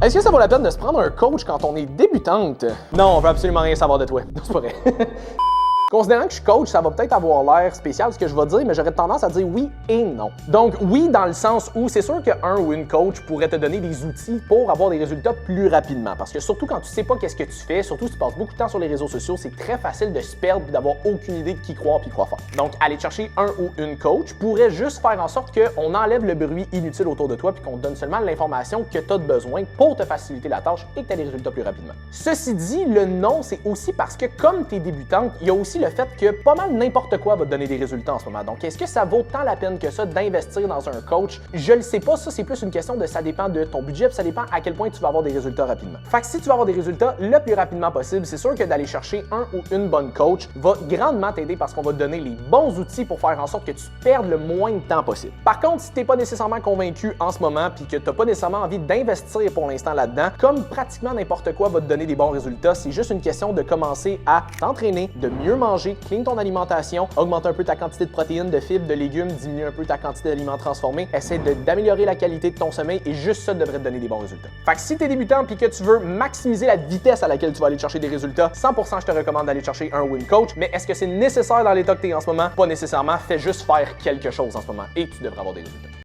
Est-ce que ça vaut la peine de se prendre un coach quand on est débutante? Non, on veut absolument rien savoir de toi. Non, c'est pas vrai. Considérant que je suis coach, ça va peut-être avoir l'air spécial ce que je vais dire, mais j'aurais tendance à dire oui et non. Donc oui, dans le sens où c'est sûr qu'un ou une coach pourrait te donner des outils pour avoir des résultats plus rapidement. Parce que surtout quand tu sais pas qu'est-ce que tu fais, surtout si tu passes beaucoup de temps sur les réseaux sociaux, c'est très facile de se perdre et d'avoir aucune idée de qui croire puis quoi faire. Donc aller chercher un ou une coach pourrait juste faire en sorte qu'on enlève le bruit inutile autour de toi puis qu'on te donne seulement l'information que tu as besoin pour te faciliter la tâche et que tu aies des résultats plus rapidement. Ceci dit, le non, c'est aussi parce que comme tu es débutante, il y a aussi le fait que pas mal n'importe quoi va te donner des résultats en ce moment. Donc, est-ce que ça vaut tant la peine que ça d'investir dans un coach? Je le sais pas, ça c'est plus une question de ça dépend de ton budget, puis ça dépend à quel point tu vas avoir des résultats rapidement. Fait que si tu vas avoir des résultats le plus rapidement possible, c'est sûr que d'aller chercher un ou une bonne coach va grandement t'aider parce qu'on va te donner les bons outils pour faire en sorte que tu perdes le moins de temps possible. Par contre, si tu n'es pas nécessairement convaincu en ce moment puis que tu n'as pas nécessairement envie d'investir pour l'instant là-dedans, comme pratiquement n'importe quoi va te donner des bons résultats, c'est juste une question de commencer à t'entraîner, de mieux manger, clean ton alimentation, augmente un peu ta quantité de protéines, de fibres, de légumes, diminue un peu ta quantité d'aliments transformés, essaie d'améliorer la qualité de ton sommeil et juste ça devrait te donner des bons résultats. Fait que si tu es débutant et que tu veux maximiser la vitesse à laquelle tu vas aller chercher des résultats, 100% je te recommande d'aller chercher un ou une coach, mais est-ce que c'est nécessaire dans l'état que tu es en ce moment? Pas nécessairement, fais juste faire quelque chose en ce moment et tu devrais avoir des résultats.